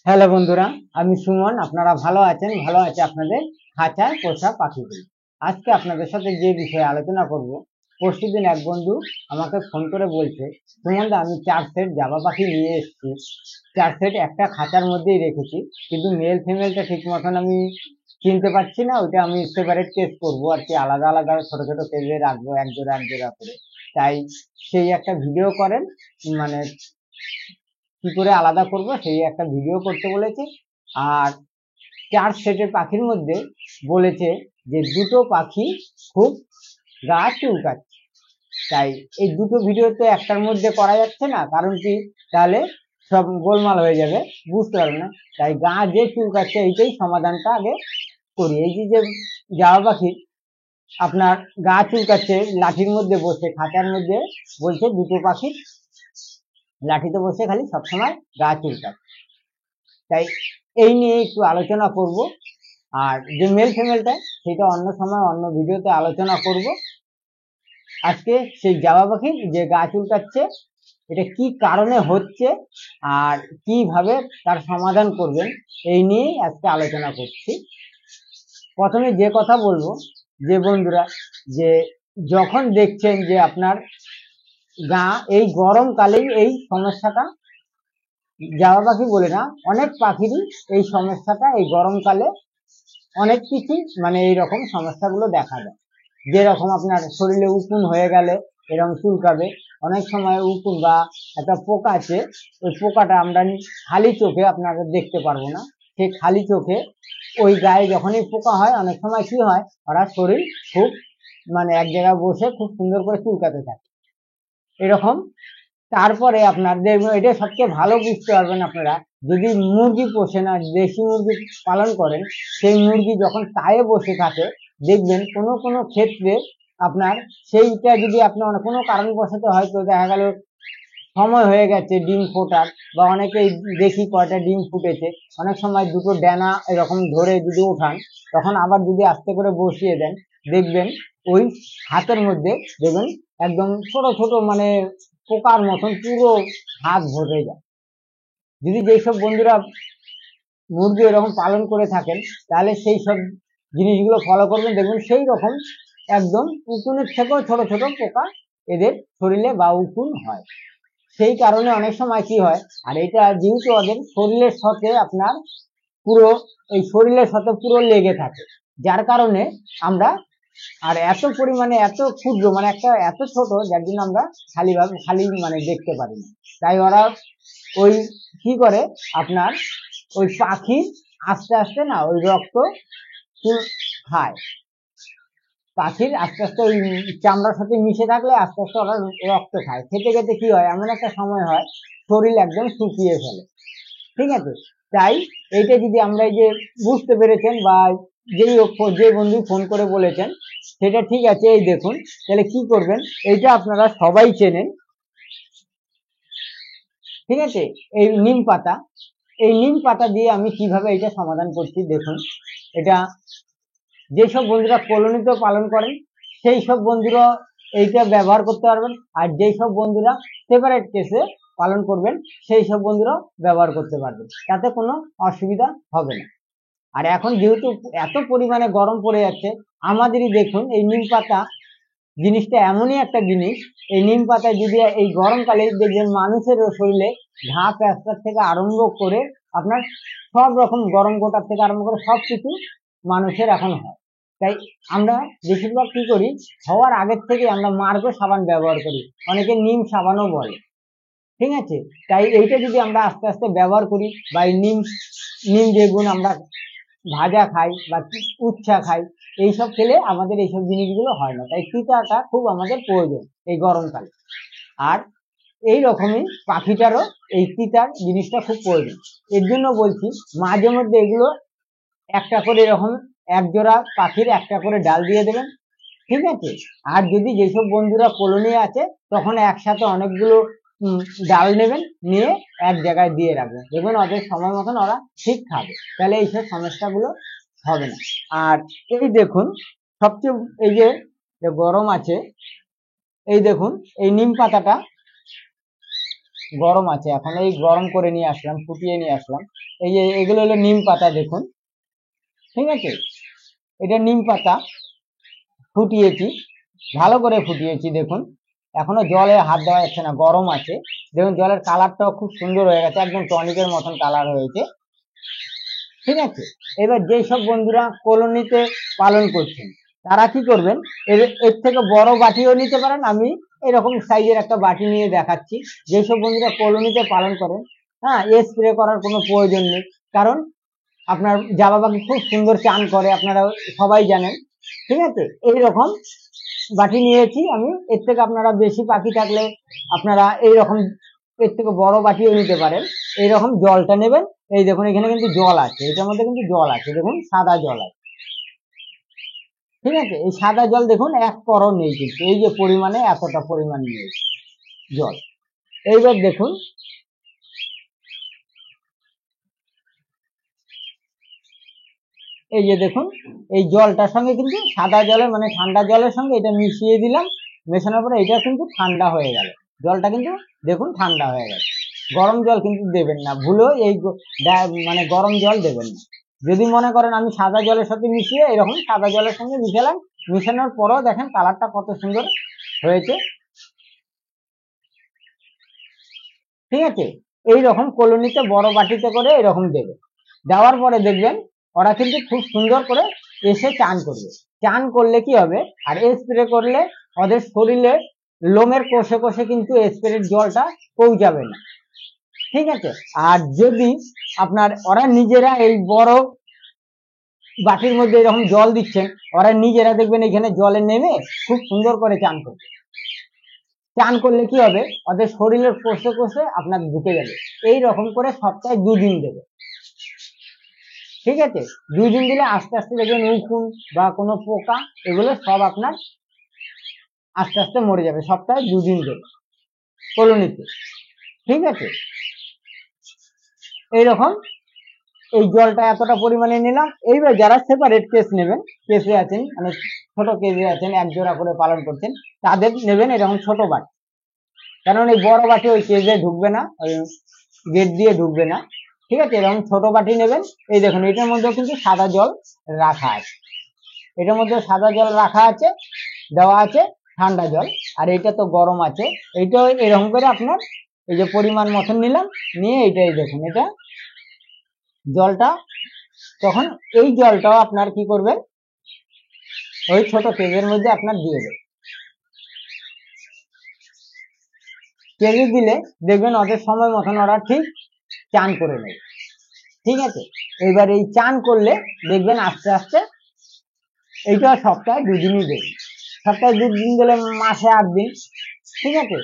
Hello বন্ধুরা, আমি সুমন। আপনারা ভালো আছেন? ভালো আছে আপনাদের খাঁচায় পোষা পাখিগুলি। আজকে আপনাদের সাথে যে বিষয়ে আলোচনা করব, পরশুদিন এক বন্ধু আমাকে ফোন করে বলছে, সুমনদা আমি 4 সেট জাবা পাখি নিয়ে এসেছি। 4 সেট একটা খাঁচার মধ্যেই রেখেছি, কিন্তু মেল ফিমেলটা ঠিক মতন আমি চিনতে পারছি না। ওইটা আমি সেপারেট কেস করবো আর কি, আলাদা আলাদা ছোট ছোট কেজে রাখবো, এক জোড়া করে। তাই সেই একটা ভিডিও করেন, মানে কি করে আলাদা করব সেই একটা ভিডিও করতে বলেছে। আর 4 সেটের পাখির মধ্যে বলেছে যে দুটো পাখি খুব গা চুলকাচ্ছে। তাই এই দুটো ভিডিওতে একটার মধ্যে করা যাচ্ছে না, কারণ কি, তাহলে সব গোলমাল হয়ে যাবে, বুঝতে পারবে না। তাই গা যে চুলকাচ্ছে এইটাই সমাধানটা আগে করি। এই যে জাবা পাখি আপনার গা চুলকাচ্ছে লাঠির মধ্যে বসে, খাঁচার মধ্যে বলছে দুটো পাখি লাঠিতে বসে খালি সবসময় গা চুলকাচ্ছে। তাই এই নিয়ে একটু আলোচনা করব। আর যে মেল ফিমেলটা সেটা অন্য সময় অন্য ভিডিওতে আলোচনা করব। আজকে সেই জাবা পাখির যে গা চুলকাচ্ছে এটা কি কারণে হচ্ছে আর কিভাবে তার সমাধান করবেন এই নিয়েই আজকে আলোচনা করছি। প্রথমে যে কথা বলবো, যে বন্ধুরা যে যখন দেখছেন যে আপনার গা এই গরমকালেই এই সমস্যাটা, জাবা পাখি বলে না, অনেক পাখিরই এই সমস্যাটা এই গরমকালে অনেক কিছু মানে এইরকম সমস্যাগুলো দেখা যায়। যেরকম আপনার শরীরে উকুন হয়ে গেলে এরকম চুলকাবে। অনেক সময় উকুন বা একটা পোকা আছে, ওই পোকাটা আমরা খালি চোখে আপনারা দেখতে পারবো না। সেই খালি চোখে ওই গায়ে যখনই পোকা হয়, অনেক সময় কি হয়, ওরা শরীর খুব মানে এক জায়গায় বসে খুব সুন্দর করে চুলকাতে থাকে এরকম। তারপরে আপনার দেখবেন, এটা সবচেয়ে ভালো বুঝতে পারবেন আপনারা যদি মুরগি পোষেন আর দেশি মুরগি পালন করেন। সেই মুরগি যখন তায়ে বসে থাকে, দেখবেন কোনো কোনো ক্ষেত্রে আপনার সেইটা যদি আপনার কোনো কারণবশত হয়তো দেখা গেল সময় হয়ে গেছে ডিম ফোটার, বা অনেকেই দেখি কয়টা ডিম ফুটেছে, অনেক সময় দুটো ডানা এরকম ধরে যদি ওঠান, তখন আবার যদি আস্তে করে বসিয়ে দেন, দেখবেন ওই হাতের মধ্যে দেখবেন একদম ছোট ছোট মানে পোকার মতন পুরো হাত ভরে যায়। যদি যেসব বন্ধুরা মুরগি এরকম পালন করে থাকেন, তাহলে সেই সব জিনিসগুলো ফলো করবেন, দেখবেন সেই রকম একদম উকুনের থেকেও ছোট ছোট পোকা এদের শরীরে বা উকুন হয়। সেই কারণে অনেক সময় কি হয়, আর এটা যেহেতু ওদের শরীরের সাথে আপনার পুরো এই শরীরের সাথে পুরো লেগে থাকে, যার কারণে আমরা আর এত পরিমাণে এত ক্ষুদ্র মানে একটা এত ছোট, যার জন্য আমরা খালি মানে দেখতে পারি না। তাই ওরা ওই কি করে আপনার ওই পাখি আস্তে আস্তে না ওই রক্ত খায়। পাখির আস্তে আস্তে ওই চামড়ার সাথে মিশে থাকলে আস্তে আস্তে ওরা রক্ত খায়। খেতে খেতে কি হয়, এমন একটা সময় হয় শরীর একদম শুকিয়ে ফেলে। ঠিক আছে, তাই এইটা যদি আমরা এই যে বুঝতে পেরেছেন, বা যে বন্ধু ফোন করে বলেছেন সেটা ঠিক আছে। এই দেখুন, তাহলে কি করবেন, এইটা আপনারা সবাই চেনেন, ঠিক আছে, এই নিম পাতা। এই নিম পাতা দিয়ে আমি কিভাবে এটা সমাধান করছি দেখুন। এটা যেসব বন্ধুরা কলোনিতে পালন করেন সেই সব বন্ধুরা এইটা ব্যবহার করতে পারবেন, আর যেই সব বন্ধুরা সেপারেট কেসে পালন করবেন সেই সব বন্ধুরা ব্যবহার করতে পারবেন, তাতে কোনো অসুবিধা হবে না। আর এখন যেহেতু এত পরিমাণে গরম পড়ে যাচ্ছে, আমাদেরই দেখুন এই নিম পাতা জিনিসটা এমনই একটা জিনিস, এই নিম পাতা যদি এই গরমকালে দেখবেন মানুষের শরীরে ঘা প্যাঁচটার থেকে আরম্ভ করে আপনার সব রকম গরম গোটার থেকে আরম্ভ করে সবকিছু মানুষের এখন হয়। তাই আমরা বেশিরভাগ কি করি, হওয়ার আগের থেকে আমরা মার্গো সাবান ব্যবহার করি, অনেকে নিম সাবানও বলে, ঠিক আছে। তাই এইটা যদি আমরা আস্তে আস্তে ব্যবহার করি, বা এই নিম নিম বেগুন আমরা ভাজা খাই বা উচ্ছা খাই, এইসব খেলে আমাদের এইসব জিনিসগুলো হয় না। তাই তিতাটা খুব আমাদের প্রয়োজন এই গরমকালে। আর এই রকমই পাখিটারও এই তিতার জিনিসটা খুব প্রয়োজন। এর জন্য বলছি মাঝে মধ্যে এগুলো একটা করে এরকম এক জোড়া পাখির একটা করে ডাল দিয়ে দেবেন, ঠিক আছে। আর যদি যেসব বন্ধুরা কলোনি আছে, তখন একসাথে অনেকগুলো ডাল নেবেন, নিয়ে এক জায়গায় দিয়ে রাখবেন, দেখবেন ওদের সময় মতন ওরা ঠিক খাবে, তাহলে এইসব সমস্যাগুলো হবে না। আর এই দেখুন সবচেয়ে এই যে গরম আছে, এই দেখুন এই নিম পাতাটা গরম আছে, এখন এই গরম করে নিয়ে আসলাম, ফুটিয়ে নিয়ে আসলাম। এই যে এগুলো হলো নিম পাতা, দেখুন, ঠিক আছে, এটা নিম পাতা ফুটিয়েছি, ভালো করে ফুটিয়েছি, দেখুন এখনো জলে হাত দেওয়া যাচ্ছে না, গরম আছে, দেখুন জলের কালারটাও খুব সুন্দর হয়ে গেছে, একদম টনিকের মতন কালার হয়েছে, ঠিক আছে। এবার যেই সব বন্ধুরা কলোনিতে পালন করছেন তারা কি করবেন, এর থেকে বড় বাটিও নিতে পারেন, আমি এরকম সাইজের একটা বাটি নিয়ে দেখাচ্ছি। যেসব বন্ধুরা কলোনিতে পালন করেন, হ্যাঁ, স্প্রে করার কোনো প্রয়োজন নেই, কারণ আপনার জাবা পাখি খুব সুন্দর চান করে, আপনারা সবাই জানেন, ঠিক আছে। এইরকম বাটি নিয়েছি আমি, এর থেকে আপনারা বেশি পাখি থাকলে আপনারা এইরকম এর থেকে বড় বাটিও নিতে পারেন। এইরকম জলটা নেবেন, এই দেখুন এখানে কিন্তু জল আছে, এটার মধ্যে কিন্তু জল আছে, দেখুন সাদা জল আছে, ঠিক আছে। এই সাদা জল দেখুন এক করও নেই, কিন্তু এই যে পরিমাণে এতটা পরিমাণ নেই জল। এইবার দেখুন এই যে দেখুন এই জলটার সঙ্গে কিন্তু সাদা জলের মানে ঠান্ডা জলের সঙ্গে এটা মিশিয়ে দিলাম, মেশানোর পরে এটা কিন্তু ঠান্ডা হয়ে গেল, জলটা কিন্তু দেখুন ঠান্ডা হয়ে গেল। গরম জল কিন্তু দেবেন না, ভুলেও এই মানে গরম জল দেবেন না। যদি মনে করেন আমি সাদা জলের সাথে মিশিয়ে এরকম সাদা জলের সঙ্গে মিশালাম, মিশানোর পরেও দেখেন কালারটা কত সুন্দর হয়েছে, ঠিক আছে। এইরকম কলোনিতে বড় বাটিতে করে এরকম দেবে, দেওয়ার পরে দেখবেন ওরা কিন্তু খুব সুন্দর করে এসে চান করবে। চান করলে কি হবে, আর স্প্রে করলে ওদের শরীরে লোমের কোষে কোষে কিন্তু স্প্রের জলটা পৌঁছাবে না, ঠিক আছে। আর যদি আপনার ওরা নিজেরা এই বড় বাটির মধ্যে এরকম জল দিচ্ছেন, ওরা নিজেরা দেখবেন এখানে জলে নেমে খুব সুন্দর করে চান করবে। চান করলে কি হবে, ওদের শরীরের কোষে কোষে আপনার ঢুকে যাবে। এই রকম করে সপ্তাহে 2 দিন দেবে, ঠিক আছে। 2 দিন দিলে আস্তে আস্তে দেখবেন উকুন বা কোনো পোকা এগুলো সব আপনার আস্তে আস্তে মরে যাবে। সপ্তাহে 2 দিন দেবে কলোনিতে, ঠিক আছে। এইরকম এই জলটা এতটা পরিমাণে নিলাম। এইবার যারা সেপারেট কেস নেবেন, কেসে আছেন মানে ছোট কেসে আছেন, এক জোড়া করে পালন করছেন, তাদের নেবেন এরকম ছোট বাটি, কারণ এই বড় বাটি ওই কেসে ঢুকবে না, ওই গেট দিয়ে ঢুকবে না, ঠিক আছে। এরকম ছোট বাটি নেবেন। এই দেখুন এটার মধ্যে কিন্তু সাদা জল রাখা আছে, এটার মধ্যে সাদা জল রাখা আছে, দেওয়া আছে ঠান্ডা জল, আর এটা তো গরম আছে। এইটাও এরকম করে আপনার এই যে পরিমাণ মতন নিলাম, নিয়ে এইটাই দেখুন এটা জলটা, তখন এই জলটাও আপনার কি করবেন, ওই ছোট কেজের মধ্যে আপনার দিয়ে দেবেন। কেজি দিলে দেখবেন ওদের সময় মতন ওরা ঠিক চান করে নেবে, ঠিক আছে। এবার এই চান করলে দেখবেন আস্তে আস্তে এইটা সপ্তাহে 2 দিনই দেবেন, সপ্তাহে 2 দিন দিলে মাসে 8 দিন, ঠিক আছে।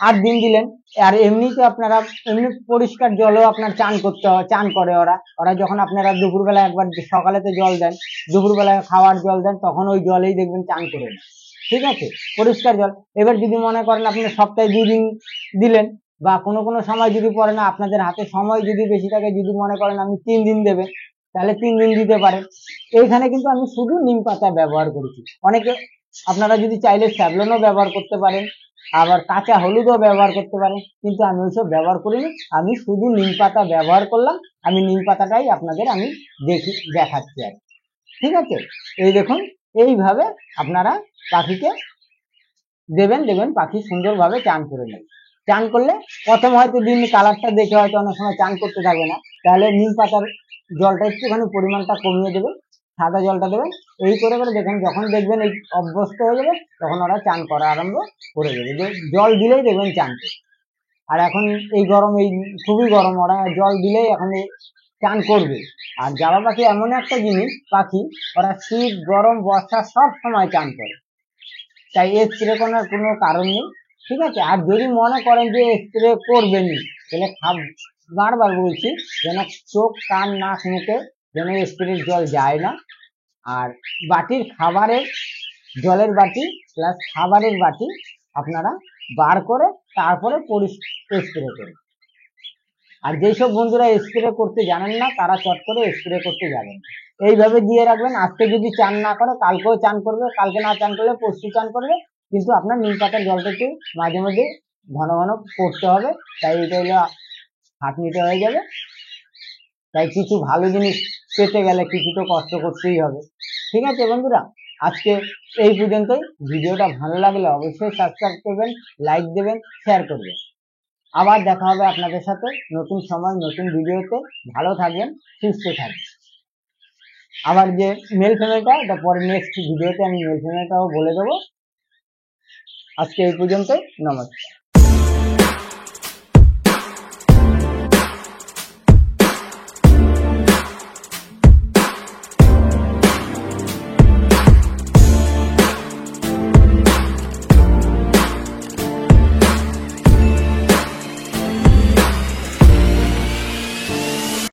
8 দিন দিলেন। আর এমনিতে আপনারা এমনি পরিষ্কার জলেও আপনার চান করতে হয়, চান করে ওরা, ওরা যখন আপনারা দুপুরবেলা একবার সকালেতে জল দেন, দুপুরবেলায় খাওয়ার জল দেন, তখন ওই জলেই দেখবেন চান করে নেয়, ঠিক আছে, পরিষ্কার জল। এবার যদি মনে করেন আপনি সপ্তাহে 2 দিন দিলেন, বা কোনো কোনো সময় যদি পড়ে না আপনাদের হাতে সময় যদি বেশি থাকে, যদি মনে করেন আমি 3 দিন দেবেন, তাহলে 3 দিন দিতে পারেন। এইখানে কিন্তু আমি শুধু নিম পাতা ব্যবহার করেছি, অনেকে আপনারা যদি চাইলে স্যাভলনও ব্যবহার করতে পারেন, আবার কাঁচা হলুদও ব্যবহার করতে পারেন, কিন্তু আমি ওইসব ব্যবহার করিনি, আমি শুধু নিম পাতা ব্যবহার করলাম। আমি নিম পাতাটাই আপনাদের আমি দেখাচ্ছি আর, ঠিক আছে। এই দেখুন এইভাবে আপনারা পাখিকে দেবেন, দেখবেন পাখি সুন্দরভাবে চান করে নেবে। চান করলে প্রথম হয়তো দিন কালারটা দেখে হয়তো অনেক সময় চান করতে থাকবে না, তাহলে নিম পাতার জলটা একটুখানি পরিমাণটা কমিয়ে দেবেন, সাদা জলটা দেবেন, এই করে করে দেখেন যখন দেখবেন এই অভ্যস্ত হয়ে যাবে, তখন ওরা চান করা আরম্ভ করে দেবে, জল দিলেই দেখবেন চান করবে। আর এখন এই গরম, এই খুবই গরম, ওরা জল দিলেই এখন চান করবে। আর জাবা পাখি এমন একটা জিনিস পাখি, ওরা শীত গরম বর্ষা সব সময় চান করে, তাই স্প্রে করার কোনো কারণ নেই, ঠিক আছে। আর যদি মনে করেন যে স্প্রে করবেনই, তাহলে বারবার বলছি যেন চোখ কান নাক মুখে যেন স্প্রের জল যায় না। আর বাটির খাবারের জলের বাটি প্লাস খাবারের বাটি আপনারা বার করে তারপরে স্প্রে করুন। আর যেসব বন্ধুরা স্প্রে করতে জানেন না, তারা চট করে স্প্রে করতে যাবেন, এইভাবে দিয়ে রাখবেন। আজকে যদি চান না করে কালকেও চান করবে, কালকে না চান করলে পরশু চান করবে, কিন্তু আপনার নিম পাতার জলটা একটু মাঝে মধ্যে ঘন ঘন করতে হবে, তাই এটা হলো 8 লিটার হয়ে যাবে। তাই কিছু ভালো জিনিস পেতে গেলে কিছু তো কষ্ট করতেই হবে। ঠিক আছে বন্ধুরা, আজকে এই পর্যন্তই। ভিডিওটা ভালো লাগলে অবশ্যই সাবস্ক্রাইব করবেন, লাইক দেবেন, শেয়ার করবেন। আবার দেখা হবে আপনাদের সাথে নতুন সময় নতুন ভিডিওতে। ভালো থাকবেন, সুস্থ থাকবেন। আবার যে মেল ফিমেলটা, এটা পরে নেক্সট ভিডিওতে আমি মেল ফিমেলটাও বলে দেবো। আজকে এই পর্যন্তই, নমস্কার।